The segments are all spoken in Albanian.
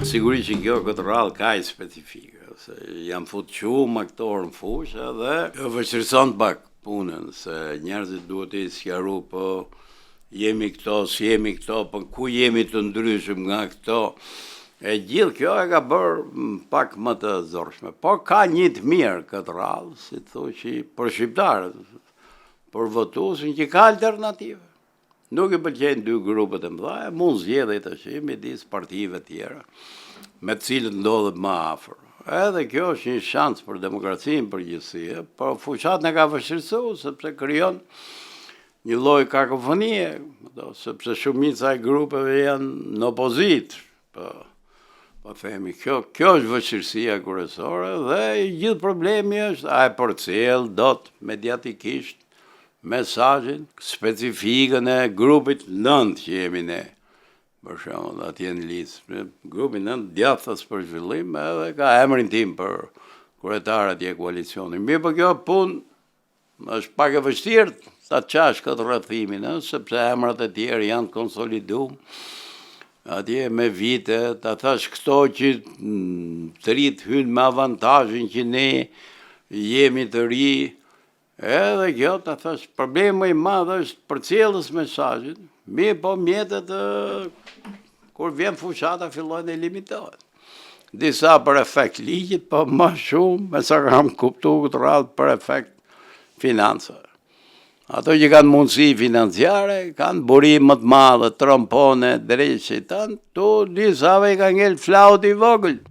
Sigurisht që kjo këtë rrallë ka i specifike, se jam futë shumë aktorë në fushë dhe vështirëson pak punën, se njerëzit duhet të sqaru, po jemi këto, si jemi këto, po ku jemi të ndryshëm nga këto. E gjithë kjo e ka bërë pak më të zorshme. Po ka një të mirë këtë rrallë, si të thuçi, për shqiptarët, për votuesin që ka alternativë. Nuk i pëlqejnë dy grupet e mëdha, mund zgjedhë tash midis partive tjera, me të cilët ndodhet më afër. Edhe kjo është një shans për demokracinë përgjithësi, por fushat në ka vështirësuar sepse krijon një lloj kakofonie, sepse shumica e grupeve janë në opozitë. Po themi, kjo është vështirësia kryesore dhe gjithë problemi është a e përcjell dot mediatikisht mesazhin specifikën e grupit 9 që jemi ne. Për shembull, atje në listë, grupi 9 djathtas për zhvillim edhe ka emrin tim për kryetar atje koalicioni. Mirë, po kjo punë është pak e vështirë ta qash këtë rrethimin, sepse emrat e tjerë janë konsoliduar. Atje me vite, ta thash këto që të rit hynë me avantazhin që ne jemi të ri, edhe kjo, ta thash, problemi i madh është përcjellës mesazhit, mirë po mjetet kur vjen fushata fillojnë të limitohen. Disa për efekt ligjit, po më shumë, me sa kam kuptuar këtë radhë për efekt financave. Ato që kanë mundësi financiare, kanë burim më të madhe, trompone, dreqe, tu disave i ka ngel flauti i vogël.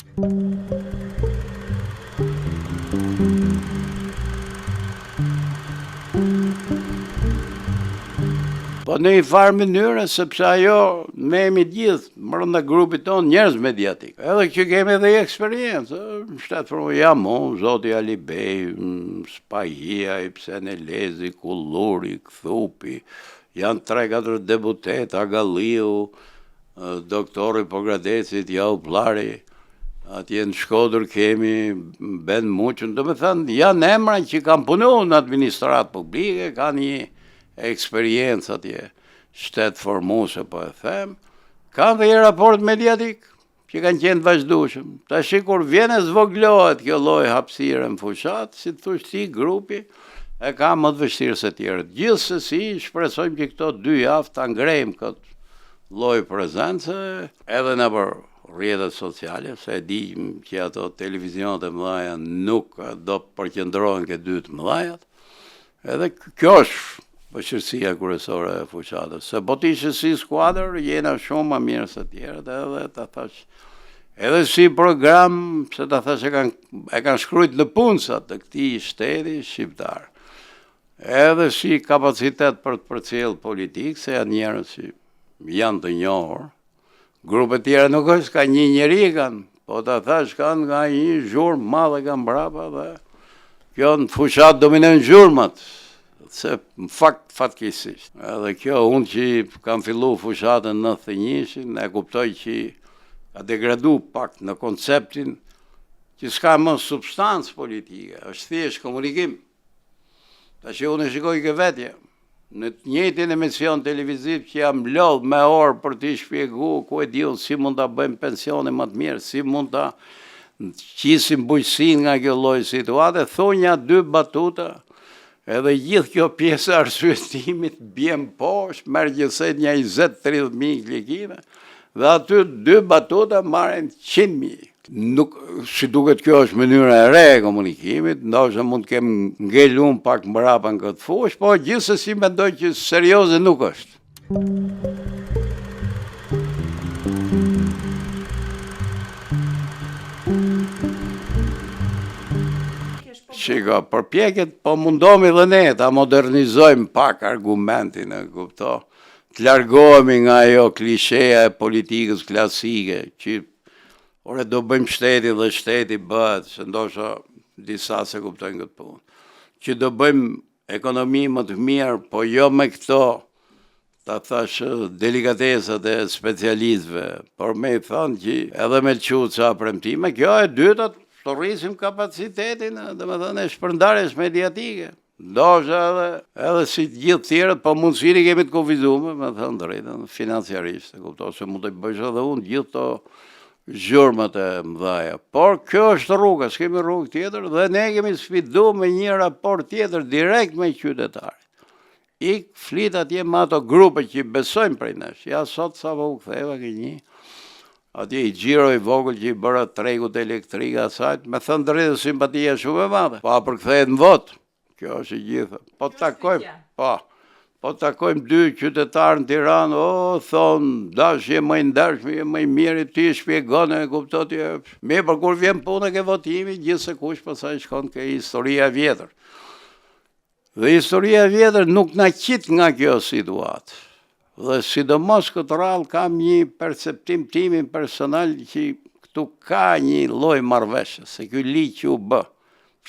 Po në i farë mënyrë, sepse ajo me jemi gjithë, brenda grupit tonë, njerëz mediatik. Edhe që kemi edhe eksperiencë, shtetë jam unë, Zoti Alibej, Spahia, Ipsenelezi, Kulluri, Kthupi, janë 3-4 deputet, Agalliu, doktori Pogradecit, Jauplari, atje në Shkodër kemi Ben Muqën, do me thënë, janë emra që kanë punu në administratë publike, kanë një eksperiencë atje, shtetë formuse, po e them, kanë dhe një raport mediatik, që kanë qenë vazhdueshëm. Tash kur vjen e zvoglohet kjo lloj hapësire në fushat, si të thush ti, grupi e ka më të vështirë se tjerët. Gjithsesi, shpresojmë që këto 2 javë ta ngrejmë këtë lloj prezence, edhe në për rrjetet sociale, se e di që ato televizionet e mëdha nuk do përqendrohen ke 2 të mëdhajat. Edhe kjo është vështirësia kryesore e fushatës. Se po t'ishe si skuadër, jena shumë më mirë se tjerët, edhe ta thash, edhe si program, se ta thash e kanë shkrujt në punësat të këtij shteti shqiptar. Edhe si kapacitet për të përcjellë politikë, se janë njerëz që janë të njohur. Grupe tjera nuk është, ka një njeri kanë, po ta thash kanë nga një zhurmë madhe kanë brapa dhe kjo në fushat dominon zhurmat. Se në fakt fatkeqësisht. Edhe kjo unë që kam fillu fushatën në 91-shin, e kuptoj që ka degradu pak në konceptin që s'ka më substancë politike, është thjesht komunikim. Tash unë e shikoj ke vetje, në të njëjtin emision televiziv që jam lodh me orë për t'i shpjegu, ku e diun si mund ta bëjmë pensione më të mirë, si mund ta qisim bujqësinë nga kjo lloj situate, thonja 2 batuta. Edhe gjithë kjo pjesë arsyetimit bjen poshtë, merr gjithsej një 20-30.000 klikime, dhe aty 2 batuta marrin 100.000. Nuk, si duket kjo është mënyra e re e komunikimit, ndoshta mund të kem ngelun pak mbrapa në këtë fushë, po gjithsesi mendoj që serioze nuk është. Shiko, përpjekjet po mundohemi dhe ne ta modernizojmë pak argumentin, e kupto, të largohemi nga ajo klisheja e politikës klasike, që ore do bëjmë shteti dhe shteti bëhet, se ndoshta disa se kuptojnë këtë punë, që do bëjmë ekonomi më të mirë, po jo me këto, ta thash, delikatesat e specialistëve, por me i thonë që edhe me lëqut sa premtime, kjo e dyta të rrisim kapacitetin, dhe me thënë, e shpërndarjes mediatike. Ndosha edhe si të gjithë tjerët, po mundësiri kemi të kufizume, me thënë drejtën, financiarisht, kuptoj se mund të bëjsh edhe unë gjithë to zhurmët e mdhaja. Por kjo është rruga, s'kemi rrugë tjetër, dhe ne kemi sfidu me një raport tjetër direkt me qytetarit. Ik flit atje me ato grupe që besojnë prej nesh. Ja sot sa po u ktheva ke një, atje i gjiro i vogël që i bëra tregut elektrika asajt, me thënë drejtë simpatia shumë e madhe. Pa përkthehet në votë. Kjo është i gjitha. Po takojmë dy qytetarë në Tiranë, thonë, dashje më i ndershme, më i mirë, ti shpjegone, kuptot, me për kur vjen puna ke votimi, gjithë se kush pasaj shkon ke historia vjetër. Dhe historia vjetër nuk na qit nga kjo situatë. Dhe sidomos këtë rallë kam një perceptim timin personal që këtu ka një lloj marrëveshje, se ky ligj që u bë.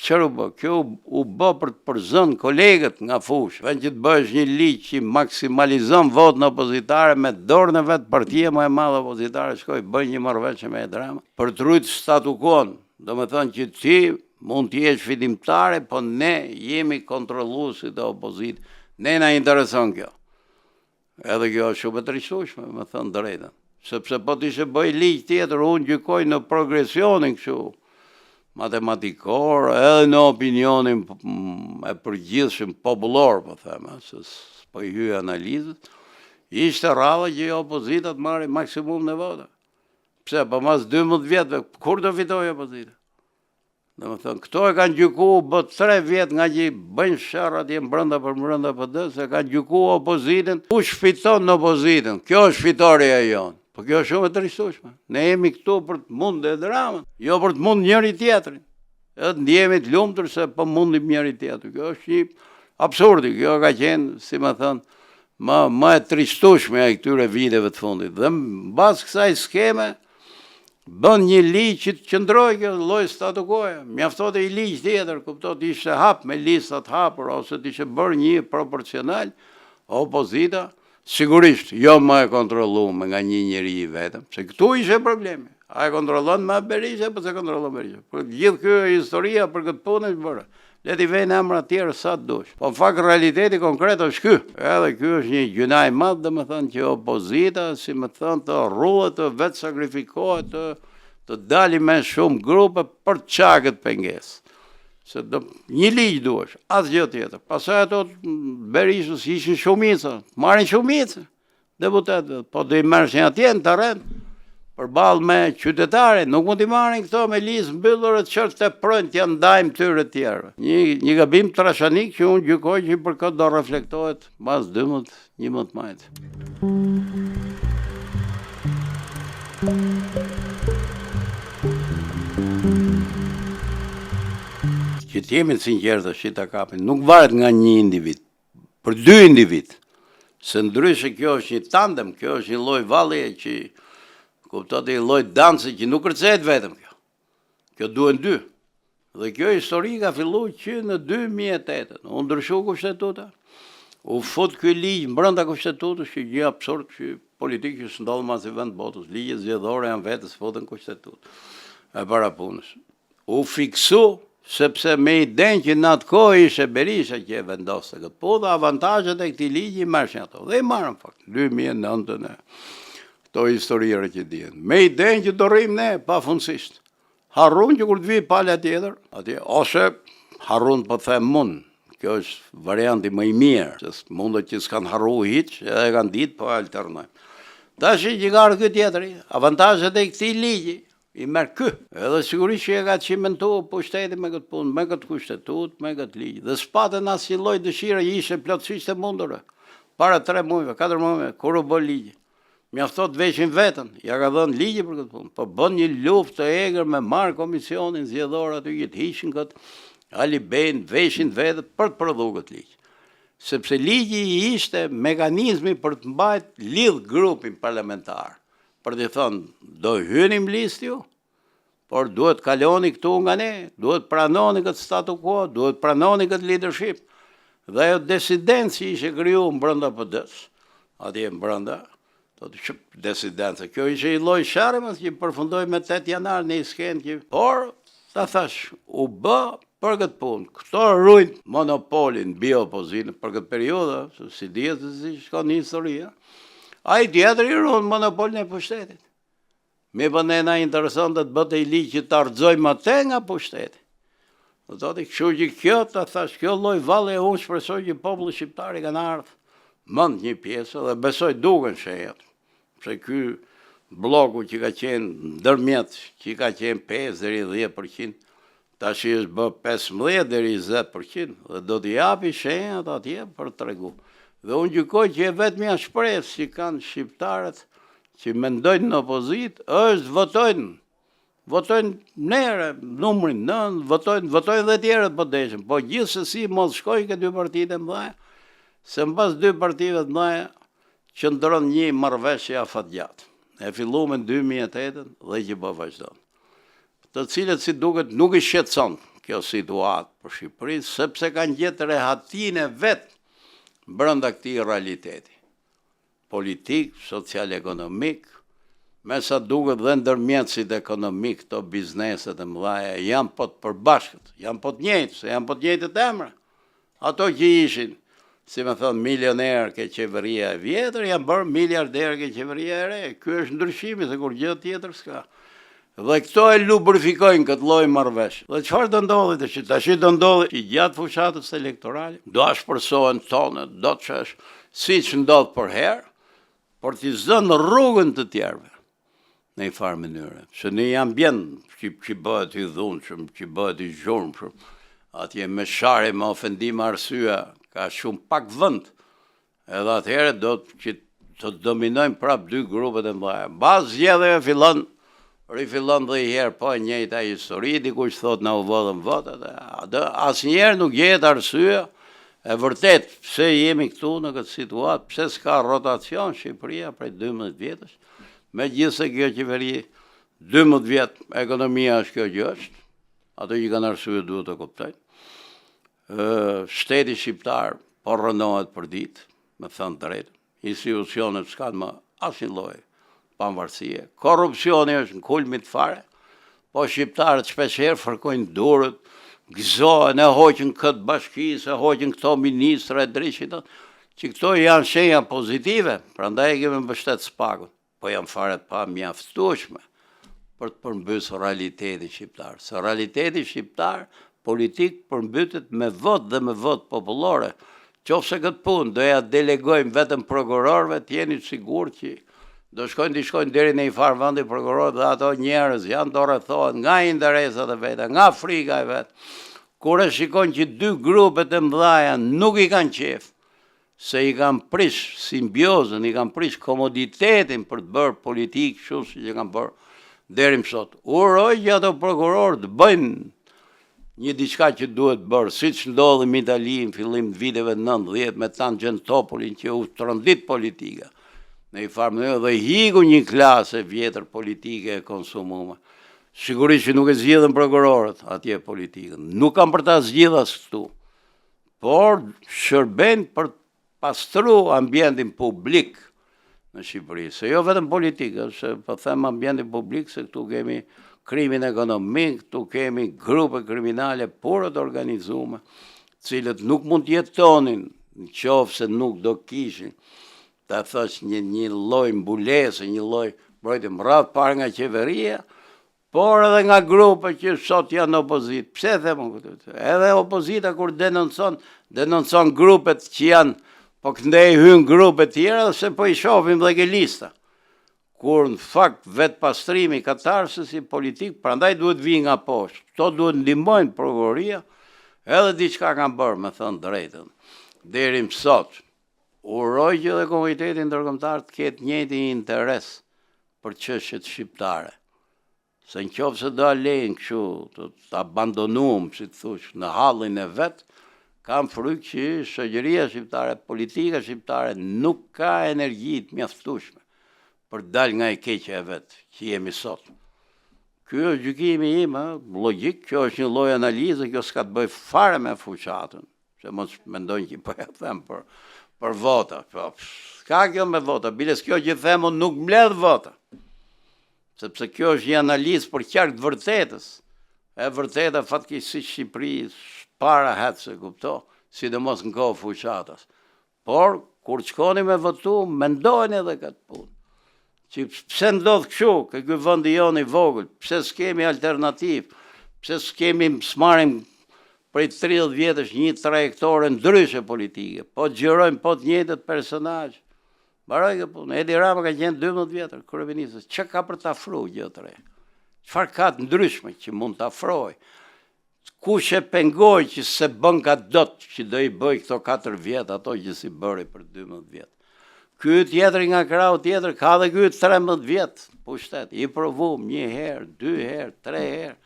Qërë u bë? Kjo u bë për të përzënë kolegët nga fushë. Vend që të bësh një ligj që maksimalizon votën opozitare me dorën e vetë partia më e madhe opozitare, shkoj bëj një marrëveshje me e drama. Për të rujtë statu quo, do me thënë që ti mund të jesh fitimtare, po ne jemi kontrolluesit e opozitë. Ne na intereson kjo. Edhe kjo është shumë e trishtueshme, me thënë drejtën. Sepse po të ishe bëj ligj tjetër, unë gjykoj në progresionin kështu matematikor, edhe në opinionin e përgjithshëm popullor, po thema, se po i hyj analizët, ishte rrallë që opozita të marri maksimum në vota. Pse, po mas 12 vjetëve, kur do fitoj opozita? Dhe më thënë, këto e kanë gjyku bët 3 vjetë nga që bëjnë shërë atje mbrënda për mbrënda për dhe, se kanë gjyku opozitën, kush fiton në opozitën, kjo është fitoria jonë. Po kjo është shumë e trishtueshme. Ne jemi këtu për të mund dhe dramën, jo për të mund njëri tjetrin. Edhe të ndjemi të lumtur se po mundim njëri tjetrin. Kjo është një absurdi, kjo ka qenë, si më thënë, më e trishtueshme e këtyre viteve të fundit. Dhe mbas kësaj skeme, bën një ligj që të qëndrojë kjo lloj statu quo. Mjaftote i ligj tjetër, kuptot, ishte hap me listat hapur, ose të ishte bërë një proporcional opozita. Sigurisht, jo më e kontrollume nga një njeri i vetëm, se këtu ishe problemi. A e kontrollon më Berisha, po se kontrollon Berisha. Për gjithë kjo historia për këtë punë është bërë. Le t'i vejnë emra tjerë sa të dush. Po në fakt realiteti konkret është ky. Edhe ky është një gjuna i madh, domethënë që opozita, si më thënë, të rruhet, të vetë sakrifikohet, të dali me shumë grupe për të çakët pengesë. Se një ligj duhesh, asgjë tjetër. Pastaj ato Berishës ishin shumica, marrin shumicë deputetët, po do i merrshin atje në terren përballë me qytetarët, nuk mund t'i marrin këto me listë mbyllur të çert të prënë t'ja ndajmë tyre të tjerëve. Një gabim trashanik që unë gjykoj që për këtë do reflektohet mbas 12-11 majit. Që t'jemi të sinqertë që ta kapin, nuk varet nga një individ, për 2 individ, se ndryshe kjo është një tandem, kjo është një lloj vallëje që kuptot një lloj danse që nuk kërcehet vetëm kjo. Kjo duhen 2. Dhe kjo histori ka filluar që në 2008, u ndryshu kushtetuta, u fut ky ligj brenda kushtetutës, që gjë absurd që politikë që s'ndodh mas i vend botës, ligjet zgjedhore janë vetë s'futen kushtetutë e para punës. U fiksu sepse me idenë që në atë kohë ishe Berisha që e vendoste këtë punë, dhe avantazhet e këtij ligji marrshin ato. Dhe i marrën fakt 2009 këto historire që dihen. Me idenë që do rrim ne pafundësisht. Harrun që kur të vi pala tjetër, atje ose harrun po them mund. Kjo është varianti më i mirë, se mundet që s'kan harru hiç, edhe kanë ditë po alternojmë. Tash që ka ky tjetri, avantazhet e këtij ligji i merr ky. Edhe sigurisht që e ka cimentuar pushtetin me këtë punë, me këtë kushtetutë, me këtë ligj. Dhe s'patën asnjë lloj dëshire, ishte plotësisht e mundur. Para 3 muajve, 4 muajve, kur u bë ligji. Mjaftot veshin vetën, ja ka dhënë ligji për këtë punë. Po bën një luftë të egër me marr komisionin zgjedhor aty që të hiqin këtë alibejn, veshin vetë për të prodhuar këtë ligj. Sepse ligji ishte mekanizmi për të mbajtur lidh grupin parlamentar. Për të thënë, do hynim listë ju, por duhet kaloni këtu nga ne, duhet pranoni këtë statu quo, duhet pranoni këtë leadership. Dhe ajo disidencë që ishe kriju në brenda PD-s, atje në brenda, disidencë. Kjo ishe i lloj sharmës që përfundoi me 8 janar në skenë që, por ta thash, u bë për këtë punë. Këto rrujnë monopolin mbi opozitën për këtë periudhë, se si dihet se si shkon në historia. Ai tjetër i ruan monopolin e pushtetit. Mi për ne na intereson të bëte i ligj që të arxojmë atë nga pushteti. Do thotë kështu që kjo ta thash, kjo lloj valle unë shpresoj që populli shqiptar i kanë ardhur mend një pjesë dhe besoj duken shenjat. Se ky bloku që ka qenë ndërmjet, që ka qenë 5 deri 10%, tash është bë 15 deri 20% dhe do t'i japi shenjat atje për tregu. Dhe unë gjykoj që e vetmja shpresë që kanë shqiptarët që mendojnë në opozitë është votojnë nere, numrin 9, votojnë dhe tjerët po deshin, po gjithsesi mos shkojnë këtë 2 partitë e mëdha, se mbas 2 partive të mëdha qëndron një marrëveshje afatgjat. E filluam në 2008 dhe që po vazhdon. Të cilët si duket nuk i shqetëson kjo situatë për Shqipërinë, sepse kanë gjetë rehatinë e vet brenda këtij realiteti. Politik, social-ekonomik, me sa duket dhe ndërmjetësit ekonomik, këto bizneset e mëdha janë po të përbashkët, janë po të njëjtë, se janë po të njëjtët emra. Ato që ishin, si me thonë, milioner ke qeveria e vjetër, janë bërë miliarder ke qeveria e re. Ky është ndryshimi, se kur gjë tjetër s'ka. Dhe këto e lubrifikojnë këtë lloj marrëveshje. Dhe çfarë do ndodhi tash do ndodhi që gjatë fushatës elektorale do shpërsohen tonet, do të çesh siç ndodh për herë, por t'i zënë rrugën të tjerëve në një farë mënyrë. Se në një ambient që bëhet i dhunshëm, që bëhet i zhurmshëm, atje me share, me ofendim arsyeja, ka shumë pak vend. Edhe atëherë do të dominojnë prap 2 grupet e mëdha. Bazë zgjedhjeve rifillon dhe i herë po e njëjta histori, dikush thot na u vodhën votat, asnjëherë nuk gjehet arsye e vërtet pse jemi këtu në këtë situatë, pse s'ka rotacion Shqipëria prej 12 vjetësh, megjithëse kjo qeveri 12 vjet ekonomia është kjo që është, ato që kanë arsye duhet të kuptojnë. Shteti shqiptar po rrënohet për ditë, me thënë drejtë, institucionet s'kan më asnjë lloj pavarësie. Korrupsioni është në kulmit fare, po shqiptarët shpeshherë fërkojnë durët, gëzohen, e hoqën këtë bashki, e hoqën këto ministra e drejtë, që këto janë shenja pozitive, prandaj e kemi mbështet s'pakun, po janë fare pa mjaftueshme për të përmbysur realitetin shqiptar. Se realiteti shqiptar politik përmbytet me vot dhe me vot popullore. Qofse këtë punë do ja delegojmë vetëm prokurorëve, të jeni të sigurt që do shkojnë deri në një farë vendi prokurorët dhe ato njerëz janë të rrethohen nga interesat e veta, nga frika e vet. Kur e shikojnë që 2 grupet e mëdha nuk i kanë qef, se i kanë prish simbiozën, i kanë prish komoditetin për të bërë politikë kështu siç e kanë bërë deri më sot. Uroj që ato prokurorë të bëjnë një diçka që duhet bërë, siç ndodhi në Itali në fillim të viteve 90 me Tangentopulin që u trondit politika. Në i farë mënyrë dhe hiku një klasë vjetër politike e konsumume. Sigurisht që nuk e zgjidhen prokurorët atje politikën. Nuk kam për ta zgjidhur as këtu. Por shërben për të pastruar ambientin publik në Shqipëri. Se jo vetëm politikë, se po them ambientin publik, se këtu kemi krimin ekonomik, këtu kemi grupe kriminale pure të organizume, cilët nuk mund të jetonin nëse nuk do kishin ta thash një lloj mbulese, një lloj mbrojtje mradh parë nga qeveria, por edhe nga grupe që sot janë opozitë. Pse them këtë? Edhe opozita kur denoncon grupet që janë, po këndej hyn grupe tjera se po i shohim dhe ke lista. Kur në fakt vetë pastrimi katarsis i politik, prandaj duhet vi nga poshtë. Këto duhet ndihmojnë prokuroria, edhe diçka kanë bërë, me thënë drejtën. Deri më sot, uroj që dhe Komiteti Ndërkombëtar të ketë njëjtin interes për çështjet shqiptare. Se nëse do lejnë kështu të abandonuam, si të thosh, në hallin e vet, kam frikë që shoqëria shqiptare, politika shqiptare nuk ka energji të mjaftueshme për dal nga e keqja e vet që jemi sot. Ky është gjykimi im, logjik, kjo është një lloj analize, kjo s'ka të bëj fare me fushatën, se mos mendojnë që po ja them për vota. S'ka kjo me vota, biles kjo që them unë nuk mbledh vota. Sepse kjo është një analizë për qark të vërtetës. E vërteta fatkeqësisht Shqipëri para hetse, kupto, sidomos në kohë fuqatas. Por, kur shkoni me votu, mendojnë edhe këtë punë. Që pse ndodh kështu, ky vend jon i vogël, pse s'kemi alternativë, pse s'marrim prej 30 vjetësh një trajektore ndryshe politike, po xhirojmë po të njëjtët personazh. Mbaroj këtë punë. Edi Rama ka qenë 12 vjetër kryeminist. Çka ka për të afruar gjë të re? Çfarë ka të ndryshme që mund të afrojë? Kush e pengoi që se bën ka dot që do i bëj këto 4 vjet ato që si bëri për 12 vjet. Ky tjetër nga krau tjetër ka dhe ky 13 vjet pushtet. I provuam 1 herë, 2 herë, 3 herë.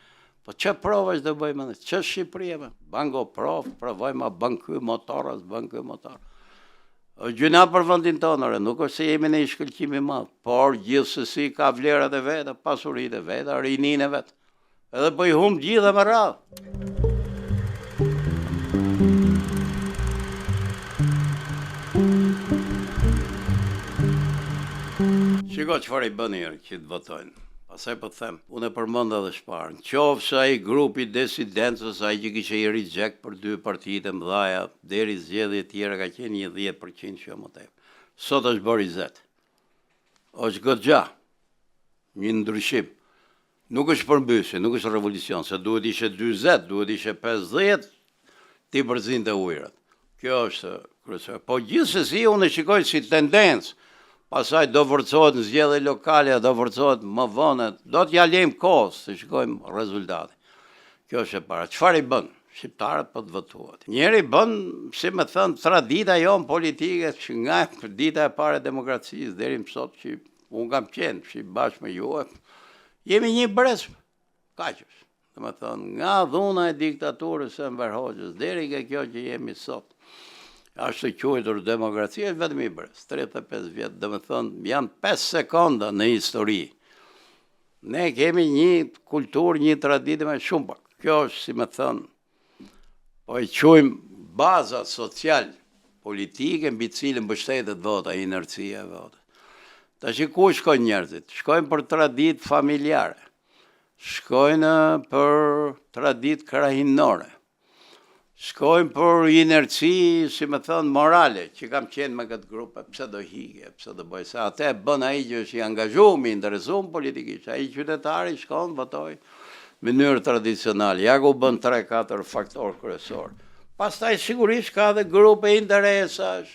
Po ç'a provash do bëjmë ne? Ç'a Shqipëria? Bango provojmë a bën ky motor, as bën ky motor. Gjëna për vendin tonë, nuk është se jemi në një shkëlqim i madh, por gjithsesi ka vlerat e veta, pasuritë e veta, rininë e vet. Edhe po i humb gjitha me radhë. Shiko çfarë i bën njerëzit që të votojnë. Pastaj po them, unë e përmenda edhe shparën. Qofse ai grupi disidencës, ai që kishte i reject për 2 partitë e mëdha, deri zgjedhjet e tjera ka qenë një 10% që më tepër. Sot është bërë 20. Është goxha. Një ndryshim. Nuk është përmbysje, nuk është revolucion, se duhet ishe 40, duhet ishe 50, ti përzinte ujrat. Kjo është kryesore. Po gjithsesi unë e shikoj si tendencë. Pasaj do vërcohet në zgjedhje lokale, do vërcohet më vonë, do t'ja lejmë kohës të shikojmë rezultate. Kjo është e para. Çfarë i bën? Shqiptarët po të votuat. Njeri bën, si më thënë, tradita jonë politike që nga dita e parë e demokracisë deri më sot që unë kam qenë, që bashkë me ju, jemi një brezmë. Kaq është. Dhe më thënë, nga dhuna e diktaturës e Enver Hoxhës, deri ke kjo që jemi sot. Ashtë të quajtur demokracia, është vetëm i brez, 35 vjetë, dhe më thënë, janë 5 sekonda në histori. Ne kemi një kulturë, një traditë me shumë pak. Kjo është, si më thënë, po i quajmë baza social, politike, mbi cilën mbështetet vota, inercia e vota. Tash ku shkojnë njerëzit? Shkojnë për traditë familjare, shkojnë për traditë krahinore, shkojnë për inerci, si më thënë, morale, që kam qenë me këtë grupe, pse do hige, pse do bëjë, se atë bën ai që është i angazhuar, i interesuar politikisht, ai qytetari shkon, votoj, në mënyrë tradicionale, ja ku bën 3-4 faktorë kryesorë. Pastaj sigurisht ka dhe grupe interesash,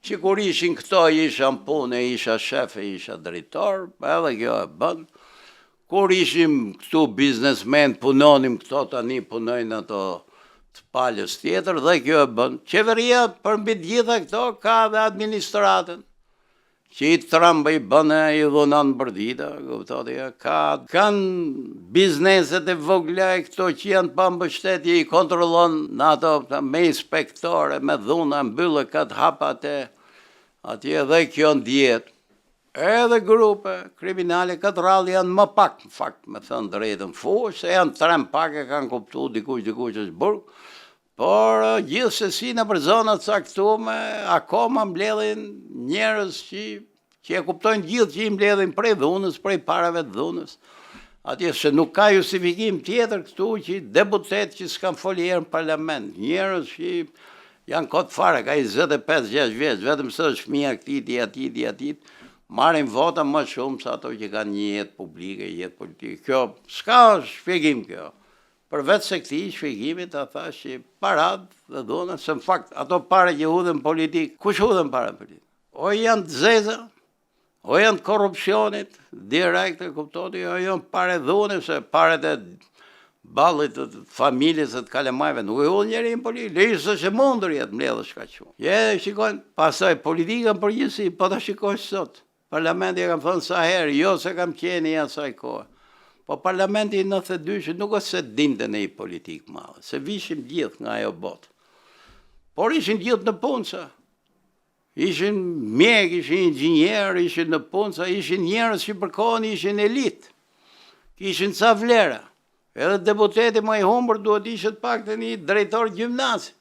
që kur ishin këto, isha në punë, isha shefe, isha drejtor, edhe kjo e bën. Kur ishim këtu biznesmen, punonim këto, tani punojnë ato të palës tjetër, dhe kjo e bën. Qeveria për mbi gjitha këto ka dhe administratën, që i tramba i bënë, i dhunan për dita, kanë bizneset e vogla e këto që janë pa mbështetje, i kontrollon në ato me inspektore, me dhuna, mbyllë këtë hapate, atje dhe kjo ndjet. Edhe grupe kriminale këtë rallë janë më pak, në fakt, me thënë drejtën fush, se janë trem pak e kanë kuptu dikush është burg, por gjithsesi në për zonat caktume, akoma mbledhin njerëz që e kuptojnë gjithë që i mbledhin prej dhunës, prej parave të dhunës. Atje se nuk ka justifikim tjetër këtu që deputet që s'kan foli herë në parlament, njerëz që janë kotë fare, ka 25-6 vjeç, vetëm së është fëmija këtiti, atit, marrin vota më shumë se ato që kanë një jetë publike, jetë politike. Kjo, s'ka shpjegim kjo. Përveç se këti shpjegimit, a thash që parad dhe dhuna, se në fakt, ato pare që hudhen politik, kush hudhen pare politik? O janë të zeza, o janë të korupcionit, direkte, kuptoti, o janë pare dhune, se pare të ballit të familjes e të kalemajve, nuk e hudhen njeri në politik, lejës është e mundur jetë mbledhë shka që. Shikojnë, pasaj politikën përgjithësi, po të shikojnë sot. Parlamenti e kam thënë sa herë, jo se kam qeni asaj kohë. Po parlamenti 92 nuk është se dinte në i politikë madhe, se vishim gjithë nga ajo botë. Por ishin gjithë në punësa. Ishin mjek, ishin inxinjerë, ishin në punësa, ishin njerëz që përkohën ishin elitë. Ishin ca vlera. Edhe deputeti më i humbur duhet ishte pak të një drejtor gjimnasi.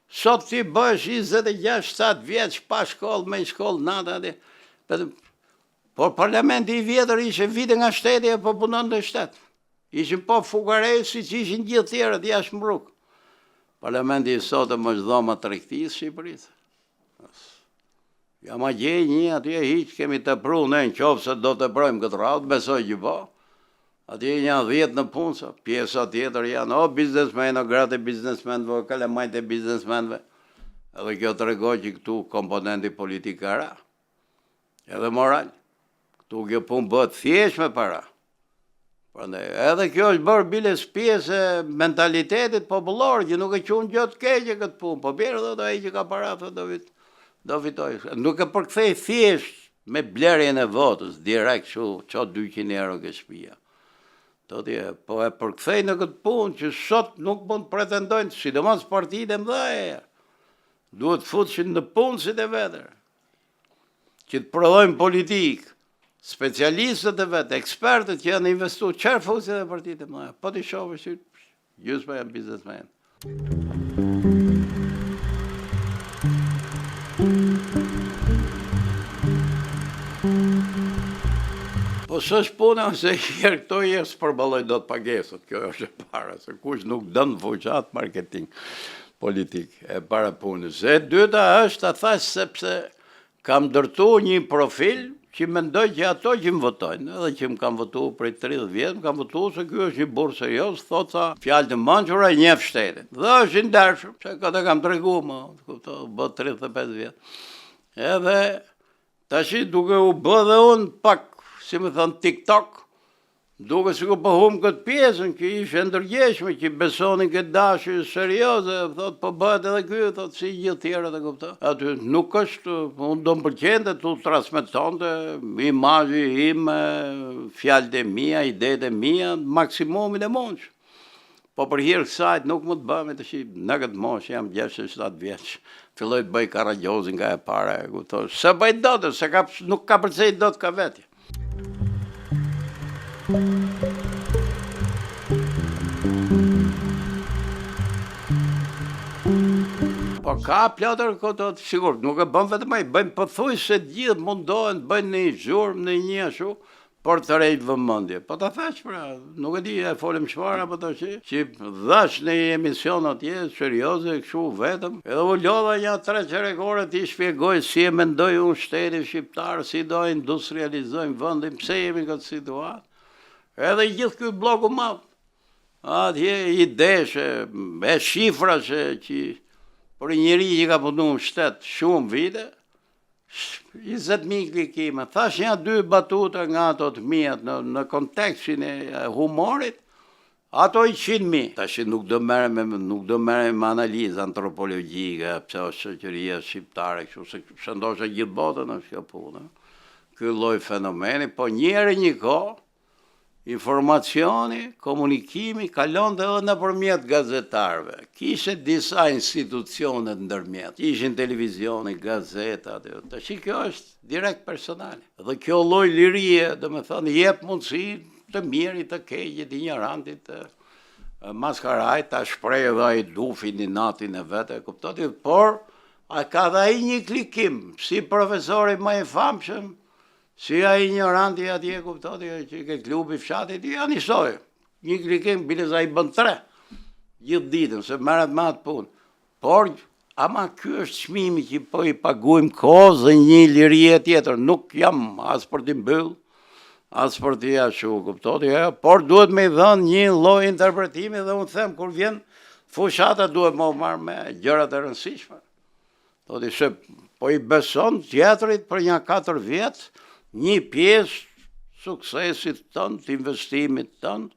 Sot ti bësh 26-7 vjeç pa shkollë, me shkollë, nata dhe. Por parlamenti i vjetër ishe vite nga shteti e po punon të shtetë. Ishin po fugarej si që ishin gjithë tjerët jashtë mbruk. Parlamenti i sotëm është dhoma tregtisë Shqipërisë. Ja ma gjej një atje hiq, kemi të pru në qofë se do të projmë këtë radhë, besoj që po. Atje janë 10 në punësa, pjesa tjetër janë o biznesmen, o gratë e biznesmenve, o kalamajt e biznesmenve. Edhe kjo të regoj që këtu komponenti politik ka ra. Edhe moral. Këtu kjo punë bëhet thjesht me para. Edhe kjo është bërë biles pjesë mentalitetit popullor, që nuk e qunë gjotë keqe këtë punë, po bjerë dhe do e që ka para, do fitoj. Nuk e përkthej thjesht me blerjen e votës, direkt që 200 euro ke shpia. Po e përkthej në këtë punë që sot nuk mund pretendojnë, sidomos partitë e mëdha, duhet futshin në punësit e vetër, që të prodhojnë politikë, specialistët e vetë, ekspertët që janë investu, qërë fusit e partitë e mëdha, po t'i shohë që gjysë me janë biznesmen. Po së është puna se herë këto herë së përballoj do të pagesët, kjo është e para, se kush nuk dënë fuqat marketing politik e para punës. E dyta është të thash sepse kam dërtu një profil që mendoj që ato që më votojnë, edhe që më kam votu prej 30 vjetë, më kam votu se kjo është një burë serios, thot sa fjallë të manqura e njef shtetin. Dhe është i ndershëm, se këtë kam të regu më, bët 35 vjetë. Edhe tashi duke u bë dhe unë pak, si me thënë TikTok, duke si ku pëhum këtë pjesën, që ishe ndërgjeshme, që besonin këtë dashë serioze, thot, po bëhet edhe kjo, thot, si gjithë tjera të kupta. Aty nuk është, unë do më përqende, tu transmetonte, imazhi im, fjalët e mia, idetë e mia, maksimumin e mundsh. Po për hirë kësajt nuk më të bëme të shi, në këtë mosh, jam 67 vjeç, filloj të bëj karagjozin nga e para, se bëj do të, se nuk ka përcej do të ka vetje. Po ka plotër këto të sigur, nuk e bën vetëm ai, bëjnë pothuaj se gjithë mundohen të bëjnë një zhurmë në një ashtu për të rejtë vëmendje. Po ta thash pra, nuk e di e folëm çfarë apo tash, që dhash në një emision atje serioze kështu vetëm. Edhe u lodha një 3 çerekore ti shpjegoj si e mendoj unë shtetin shqiptar, si do industrializojmë vendin, pse jemi në këtë situatë. Edhe gjithë këtë bloku madh. Atje ideshë, e shifrashe që për njëri që ka punu në shtet shumë vite, 20.000 klikime. Thash një 2 batuta nga ato të mijat në kontekstin e humorit, ato 100.000. Tash nuk do merrem me analizë antropologjike, pse është shoqëria shqiptare, kështu se ndoshta gjithë botën është kjo punë. Ky lloj fenomeni, po njëherë një kohë informacioni, komunikimi kalon dhe edhe nëpërmjet gazetarëve. Kishe disa institucionet ndërmjet. Ishin televizioni, gazetat, tash kjo është direkt personale. Dhe kjo lloj lirie, do të thënë, jep mundësi të mirit, të keqit, të ignorantit, të maskarajt, ta shpreh edhe ai dufin i natin e vet, e kuptoni, por a ka dhe ai një klikim, si profesori më i famshëm, si a ignoranti atje, kuptoti, që ke klubi fshatit, ja njësoj. Një klikim, biles a i bën 3. Gjithë ditën, se merret me atë punë. Por, ama ky është çmimi që po i paguajmë kohë dhe një lirie tjetër. Nuk jam as për t'i mbyll, as për t'i ashtu, kuptoti, por duhet me i dhënë një lloj interpretimi dhe unë them, kur vjen fushata duhet më marrë me gjërat e rëndësishme. Thoti se po i beson teatrit për një 4 vjet, një pjesë suksesit tënd, të investimit tënd,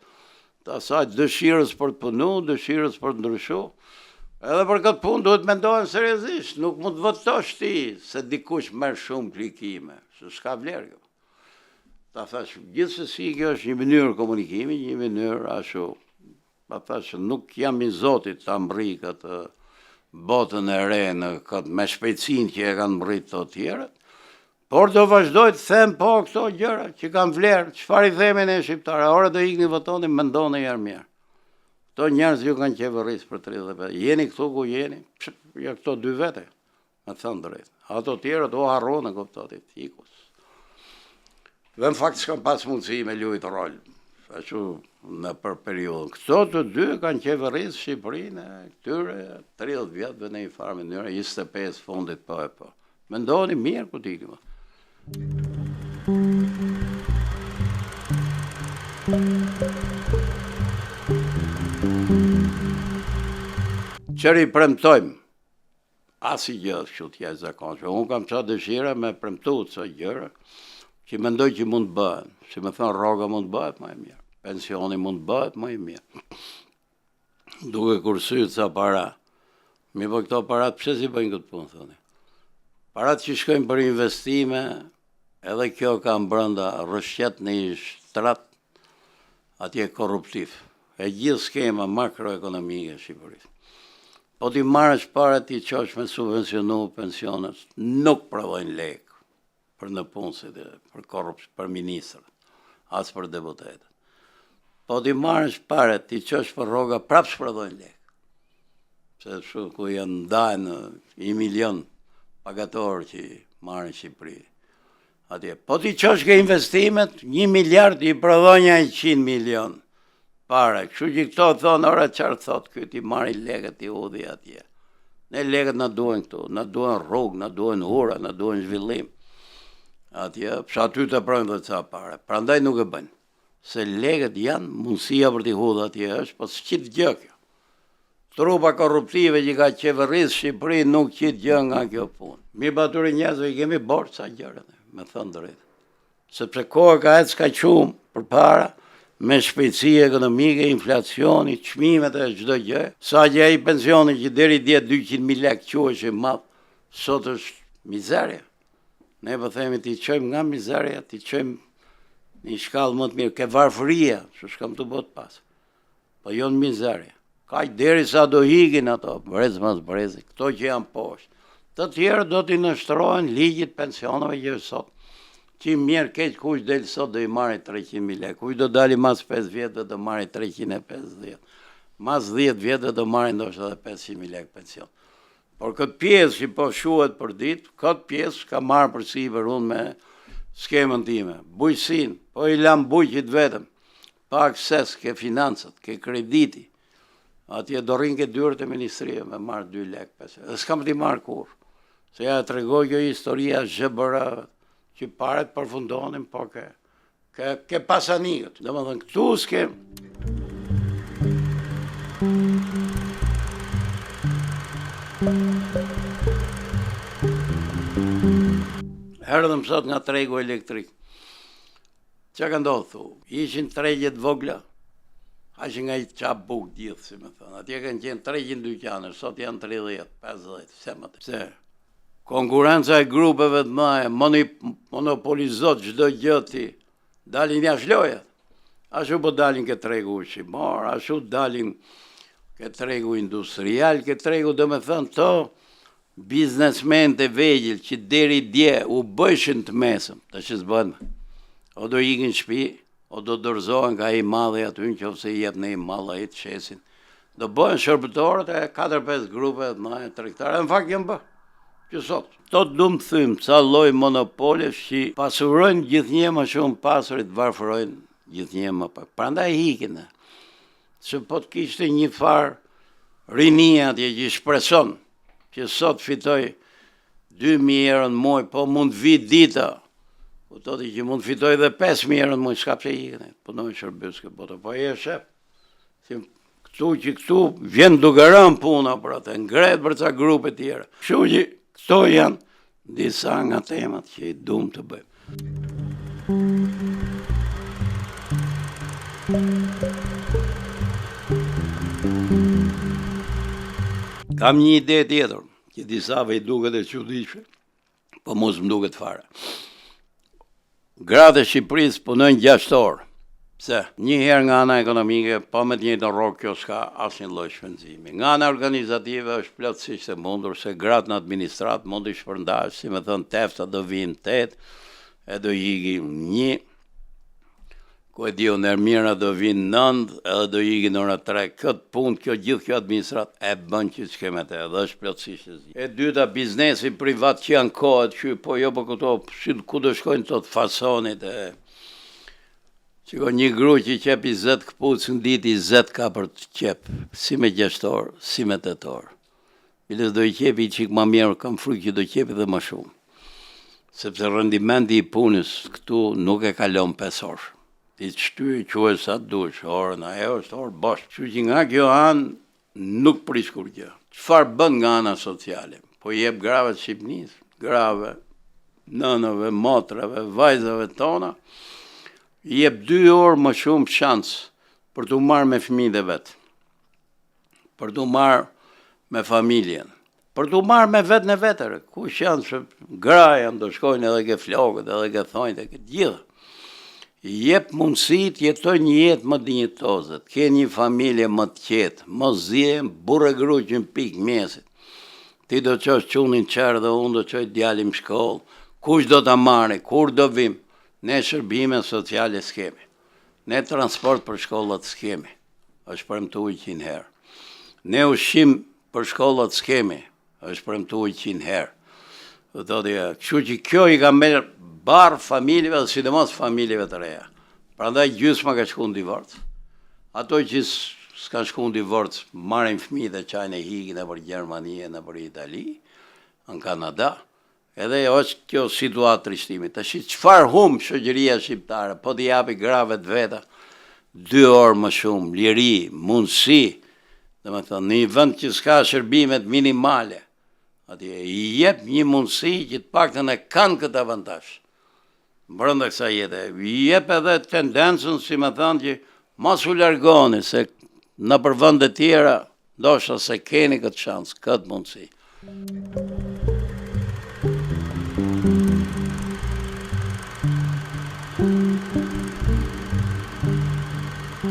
të asaj dëshirës për të punu, dëshirës për të ndryshu. Edhe për këtë punë duhet mendohen seriozisht, nuk mund të votosh ti se dikush merr shumë klikime, se s'ka vlerë kjo. Ta thash, gjithsesi kjo është një mënyrë komunikimi, një mënyrë ashtu. Ta thash, nuk jam i Zotit ta mbri këtë botën e re në këtë me shpejtësinë që e kanë mbrit të tjerët. Por do vazhdoj të them po këto gjëra që kanë vlerë, çfarë i themi ne shqiptarë, ora do ikni votoni, mendoni herë mirë. Këto njerëz ju kanë qeverisë për 35. Jeni këtu ku jeni, ja këto 2 vete, me thënë drejt. Ato tjerët o harrona kuptoti, ikus. Dhe në fakt s'kam pas mundësi me luajt rol. ashtu në për periudhën. Këto të dy kanë qeverisë Shqipërinë këtyre 30 vjetëve në një farë mënyrë, 25 fundit po e po. Mendoni mirë ku t'ikim. Qëri premtojmë, asi gjë kështu t'ja zakonshme. Unë kam qa dëshira me premtu të gjëra, që mendoj që mund të bëhen. Si me thënë, rroga mund të bëhet më e mirë. Pensioni mund të bëhet më e mirë. Duke kursyt sa para. Mi po këto parat, pse si bëjnë këtë punë, thoni? Parat që shkojnë për investime, edhe kjo ka brenda rrëshqet në një shtrat, atje korruptiv. E gjithë skema makroekonomike Shqipërisë. Po ti marrësh para ti qosh me subvencionu pensionet, nuk provojnë lekë për në punësit, për korrupsi, për ministrët, as për deputetët. Po ti marrësh para ti qosh për rroga, prapë provojnë lekë. Se shu ku janë ndajnë 1 milion pagatorë që marrën Shqipëri. Atje. Po ti qosh ke investimet, 1 miliard i provojnë 100 milion. Para, kështu që këto thonë, ora qarë thotë, kjo ti marri legët i udhi atje. Ne legët në duen këtu, në duen rrugë, në duen ura, në duen zhvillim. Atje, pësha aty të prënë dhe ca pare. Prandaj nuk e bënë. Se legët janë mundësia për t'i hudhë atje është, po së qitë gjë kjo. Trupa korruptive që ka qeverisë Shqipëri nuk qitë gjë nga kjo punë. Mi baturë njëzve i kemi borë ca gjërën, me thënë drejtë. Sepse kohë ka e s'ka qumë për para, me shpejtësi ekonomike, inflacioni, çmimet e çdo gjë, sa që ai pensioni që deri dje 200.000 lekë quhesh i madh, sot është mizerja. Ne po themi ti çojmë nga mizerja, ti çojmë në një shkallë më të mirë, ke varfëria, që s'kam të botë pas. Po jo në mizerja. Kaq derisa do hikin ato, brez mas brezi, këto që janë poshtë. Të tjerë do t'i nështrohen ligjit pensioneve që sot. Që mirë keq kush del sot do i marri 300.000 lekë, kush do dali mas 5 vjetë do marri 350, mas 10 vjetë do marri ndoshta edhe 500.000 lekë pension. Por këtë pjesë që po shuhet për ditë, këtë pjesë ka marrë për si për unë me skemën time, bujësin, po i lam bujqit vetëm, pa akses ke financët, ke krediti, atje do rinë ke dyrët e ministrije me marrë 2 lekë pension, dhe s'kam t'i marrë kur, se ja të regoj kjo historia zhëbëra, që paret përfundonin, po ke pasanikët. Dhe më thënë, këtu s'ke... Herdhëm sot nga tregu elektrik. Që ka ndodhë, thu? Ishin tregjet vogla, ashin nga i qa buk gjithë, si me thënë. Atje kanë qenë 300 dyqaner, sot janë 30, 50, se më të... Pse? Konkurenca e grupeve të mëdha monopolizot çdo gjë ti. Dalin jashtë lojës. Ashtu po dalin ke tregu ushqimor, ashtu dalin ke tregu industrial, ke tregu do me thënë to biznesmen të vegjël që deri dje u bëshin të mesëm, të që s'bën. O do ikin shtëpi, o do dorëzohen ka i madhe aty nëse i jep në i madhe ai të shesin. Do bëhen shërbëtorët e 4-5 grupe të mëdha tregtare, në fakt janë bë. Që sot, to du më thymë ca lloj monopolesh që pasurojnë gjithnjë më shumë pasurit, varfërojnë gjithnjë më pak. Prandaj hikin. Se po të kishte një farë rinia atje që shpreson, që sot fitoj 2.000 euro në muaj, po mund vit dita. Po të që mund fitoj dhe 5.000 euro në muaj, s'ka pse hikin. Po në shërbys ke botë, po e shep. Këtu që këtu vjen duke rënë puna për atë, ngret për ca grupe tjera. Kështu që këto janë disa nga temat që i dum të bëjmë. Kam një ide tjetër, që disave i duket e çuditshme, po mos më duket fare. Gratë e Shqipërisë punojnë 6 orë. Pse? Një herë nga ana ekonomike, po me të njëjtën rrogë kjo s'ka asnjë lloj shpenzimi. Nga ana organizative është plotësisht e mundur se gratë në administrat mund të shpërndash, si me thënë tefta do vinë 8, e do ikin 1, ku e diu nërmira do vinë 9, edhe do ikin ora 3. Këtë punë, gjithë kjo administrat e bën që s'keme të edhe është plotësisht e zi. E dyta, biznesi privat që janë kohët që po jo po këto, ku do shkojnë të fasonit e Qiko një gru që qep 20 këpucë në ditë, 20 ka për të qep, si me 6 orë, si me 8 orë. Biles do i qepi qik ma mirë, kam frikë që do i qepi dhe ma shumë. Sepse rendimenti i punës këtu nuk e kalon 5 orë. Ti të shtyri që e sa të dush, orën a e është orë bashkë. Që nga kjo anë nuk prish kur kjo. Qëfar bën nga ana sociale? Po jep grave të Shqipnis, grave, nënëve, motrave, vajzave tona, jep 2 orë më shumë shansë për të marrë me fëmijët e vetë, për të marrë me familjen, për të marrë me vetë në vetër, ku shansë që graja do shkojnë edhe ke flokët, edhe ke thonjët, edhe ke gjithë. Jep mundësi të jetoj një jetë më dinjitoze, të ke një familje më të qetë, mos zjen burrë gruqin pikë mesit. Ti do qosh qunin qërë dhe unë do qoj djalim shkollë, kush do të marri, kur do vim, ne shërbime sociale s'kemi, ne transport për shkollat s'kemi, është premtu 100 herë, ne ushqim për shkollat s'kemi, është premtu 100 herë. Kështu që kjo i ka merë barë familjeve dhe sidomos familjeve të reja. Prandaj gjysma ka shku në divorc. Ato që s'ka shku në divorc, marrin fëmijët e qajnë e hikin e për Gjermani e në për Itali, në Kanada. Edhe është kjo situatë trishtimit. Tash çfarë humb shoqëria shqiptare, po t'i japi grave të veta 2 orë më shumë, liri, mundësi, domethënë në një vend që s'ka shërbimet minimale. Atje i jep një mundësi që të paktën e kanë këtë avantazh. Brenda kësaj jete, i jep edhe tendencën, si më thënë, që mos u largoni, se në për vende tjera, ndoshta se keni këtë shansë, këtë mundësi.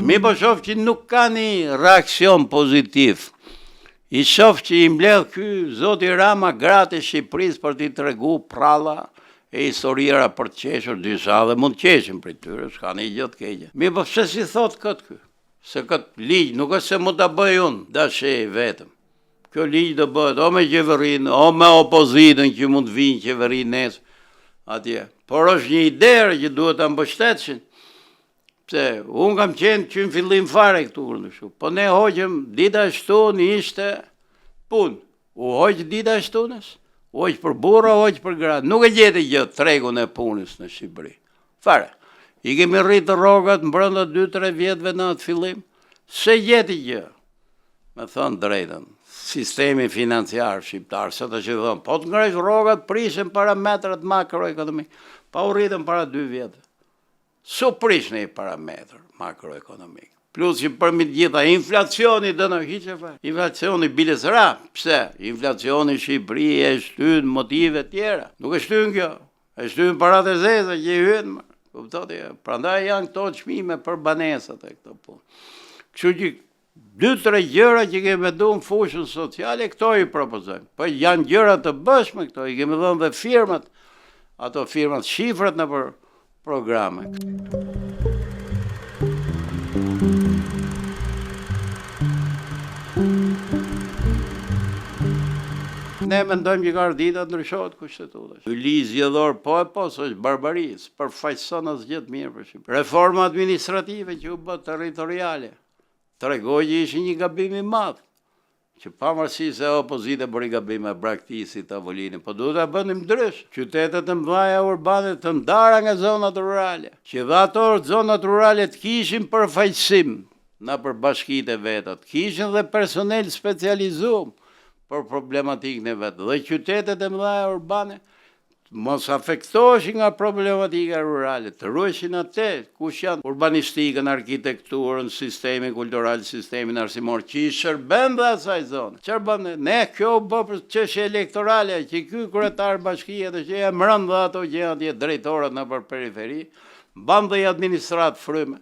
Mi po shoh që nuk ka një reakcion pozitiv. I shoh që i mbledh ky zoti Rama gratë e Shqipërisë për t'i tregu pralla e historira për të qeshur, disa dhe mund të qeshin për tyre, s'ka një gjë të keqe. Mi po pse si thot këtë ky? Se këtë ligj nuk është se mund ta bëj unë, dashi vetëm. Kjo ligj do bëhet o me qeverinë, o me opozitën që mund të vinë qeverinë nesër atje. Por është një ide që duhet ta mbështetësin. Pse, unë kam qenë që në fillim fare këtu në shumë, po ne hoqëm dita e shtunë ishte punë. U hoqë dita e shtunës, hoqë për burra, hoqë për gra. Nuk e gjeti gjë tregun e punës në Shqipëri. Fare, i kemi rritë rrogat në brenda 2-3 vjetëve në atë fillim, se gjeti gjë. Me thënë drejtën, sistemi financiar shqiptar, se të që thënë, po të ngresh rrogat, prishen parametrat makroekonomik, pa u rritën para 2 vjetë. Su prish në i parametr makroekonomik. Plus që përmit gjitha inflacioni dhe në hiqe fa. Inflacioni biles ra. Pse? Inflacioni Shqipëri e shtyn motive tjera. Nuk e shtyn kjo. E shtyn parat e zeza që i hynë. Prandaj janë këto çmime për banesat e këto punë. Kështu që 2-3 gjëra që kemi du në fushën sociale, këto i propozojmë. Po janë gjëra të bëshme këto, i kemi dhënë dhe firmat, ato firmat shifrat në për programe. Ne mendojmë që ka ardhita ndryshohet kushtetuta. Ligj zgjedhor po e po, është barbari, s'përfaqëson asgjë të mirë për Shqipërinë. Reforma administrative që u bë territoriale, tregoi që ishte një gabim i madh. Që pavarësisht se opozita bëri gabime braktisi tavolinë, po duhet ta bënim ndrysh. Qytetet e mëdha urbane të ndara nga zonat rurale, që dhe ato zonat rurale të kishin përfaqësim në përbashkitë e veta, të kishin dhe personel specializuar për problematikën e vetë. Dhe qytetet e mëdha urbane mos afektoheshin nga problematika rurale, të ruheshin atë, kush janë urbanistikën, arkitekturën, sistemin kultural, sistemin arsimor, që i shërben dhe asaj zonë. Çfarë bën? Ne kjo bë për çështje elektorale, që ky kryetar bashkie dhe që e mërën dhe ato që atje drejtorët në për periferi, ban dhe i administratë fryme,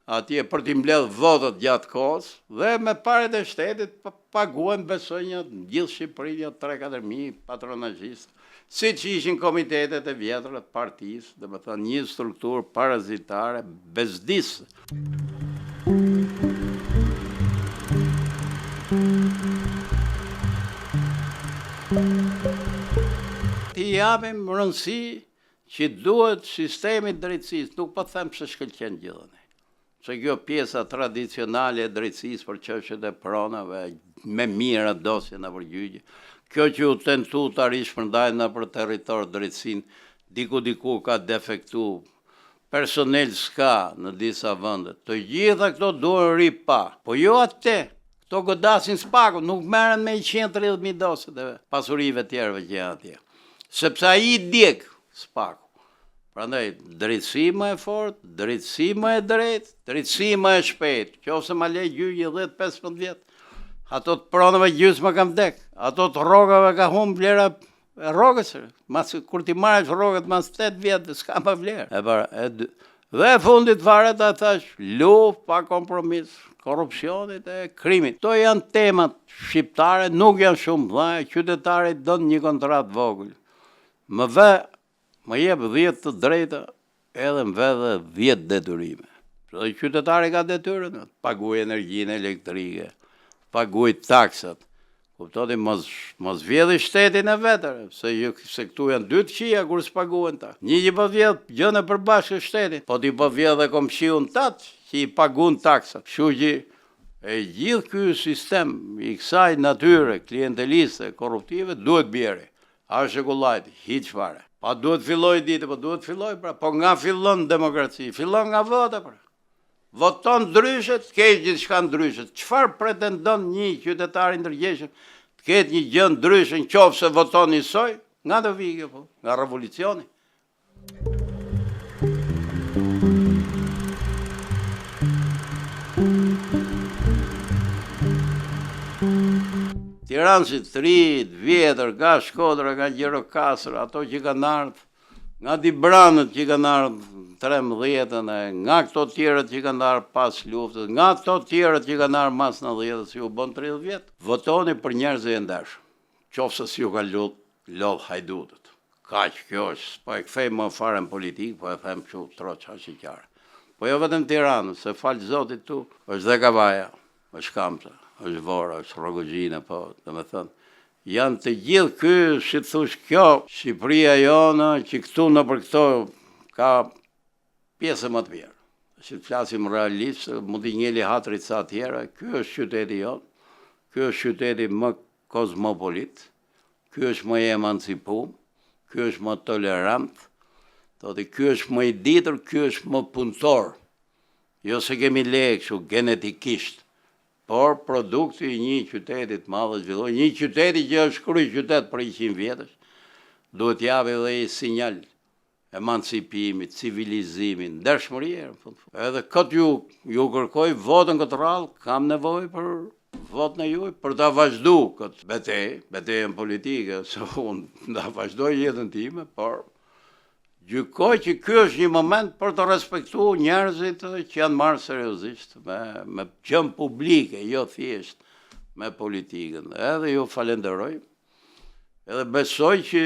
atje për t'i mbledh votat gjatë kohës, dhe me paret e shtetit paguhen besojnë gjithë Shqipërinë 3-4.000 patronazhistë. Si që ishin komitetet e vjetra të partisë, dhe me thënë një strukturë parazitare, bezdisë. Ti japim rëndësi që duhet sistemi drejtësisë, nuk po them se shkëlqen gjithë. Se kjo pjesa tradicionale e drejtësisë për çështjet e pronave, me mira dosje në përgjigje, kjo që u tentu të rishpërndajnë në për territor drejtësinë, diku ka defektu, personel s'ka në disa vëndet, të gjitha këto duhen ri pa, po jo atë, këto godasin s'paku, nuk merren me 130.000 dosje të pasurive tjerëve që janë atje, sepse ai djeg s'paku. Prandaj, drejtësi më e fortë, drejtësi më e drejtë, drejtësi më e shpejtë, qofse ma lej gjyqi 10-15 vjet. Ato të pronave gjysma kam vdek, ato të rrogave ka humbë vlera e rrogës, kur ti marrësh rrogët mas 8 vjet, s'ka më vlerë. Dhe e fundit fare ta thash, luftë pa kompromis, korrupsionit e krimit. To janë temat shqiptare, nuk janë shumë mëdha, qytetarit don një kontratë vogël. Më jep 10 të drejta, edhe më vedhe 10 detyrime. Dhe qytetari ka detyrën, paguaj energjinë elektrike, paguaj taksat. Kuptoni, mos vjedhë shtetin e vetër, se këtu janë 2 qia kur s'paguhen ta. Një që po vjedhë gjën e përbashkë shtetit, po ti po vjedhë e komshiun tatë që i pagun taksat. Kështu që e gjithë ky sistem i kësaj natyre klienteliste, korruptive, duhet bjeri. A shekullajti, hiq fare. Pa duhet filloj ditë, po duhet filloj, pra. Po nga fillon demokraci, fillon nga vota, pra. Voton ndryshet, kesh gjithë shka ndryshet. Qëfar pretendon një qytetari ndërgjeshëm të ketë një gjë ndryshën qofë se voton njësoj? Nga do vijë, po, nga revolucioni. Tiranësit 3 vjetër, nga Shkodra, nga Gjirokastër, ato që kanë ardhë, nga Dibranët që kanë ardhë 13-ën, nga këto tjerët që kanë ardhë pas luftës, nga këto tjerët që kanë ardhë mas 90-ën, si u bon 30 vjetë, votoni për njerëz e ndeshë, qofse si u ka lodhë hajdutët. Kaq kjo është, po e kthej më fare në politikë, po e them që troqa shqiptare. Po jo vetëm Tiranë, se falë Zotit tu, është dhe Kavaja, është Kamsa, është Vora, është Rogozhina, po, dhe me thënë, janë të gjithë ky, si të thush kjo, Shqipëria jonë, që këtu në për këto ka pjesë më të mirë. Si të flasim realisht, mund t'i njeli hatrit sa tjera, ky është qyteti jonë, ky është qyteti më kozmopolit, ky është më emancipum, ky është më tolerant, ky është më i ditur, ky është më punëtor. Jo se kemi le kështu genetikisht, por produkti i një qytetit madhe zhvilloj, një qyteti që është kryq qytet për 100 vjetësh, duhet javi dhe i sinjal emancipimit, civilizimit, ndershmërie. Edhe këtë ju kërkoj votën këtë rallë, kam nevojë për votën e juaj për ta vazhdu këtë betejën politike, se unë ta vazhdoj jetën time, por gjykoj që ky është një moment për të respektuar njerëzit që janë marrë seriozisht me gjën publike, jo thjesht me politikën. Edhe ju falenderoj, edhe besoj që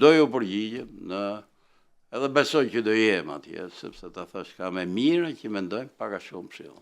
do ju përgjigjem, edhe besoj që do jem atje, sepse ta thash ka me mira që mendojmë paka shumë këshill.